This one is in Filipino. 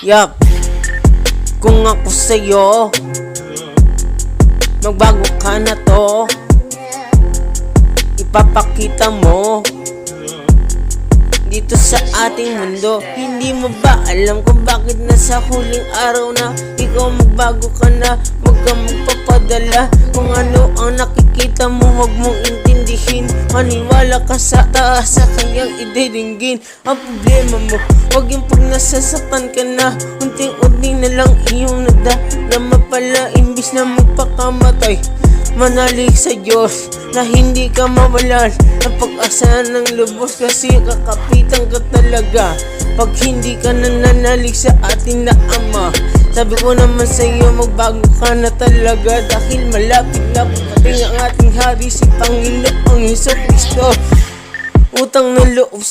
Yup, kung ako sa'yo, magbago ka na to. Ipapakita mo dito sa ating mundo. Hindi mo ba alam kung bakit nasa huling araw na ikaw magbago ka na? Huwag kang magpapadala kung ano ang nakikita mo, huwag mong intindihin. Maniwala ka sa taas sa kanyang ididinggin. Ang problema mo, huwag yung pag nasasaktan ka na, unting-unting na lang iyong nadadama pala. Imbis na magpakamatay, manalig sa Diyos na hindi ka mawalan ng pag-asa ng lubos, kasi kakapitan ka talaga pag hindi ka nananalig sa ating na Ama. Sabi ko naman sa iyo, magbago ka na talaga, dahil malapit na pagdating ang ating hari, si Panginoong Hesukristo. Utang na loob sa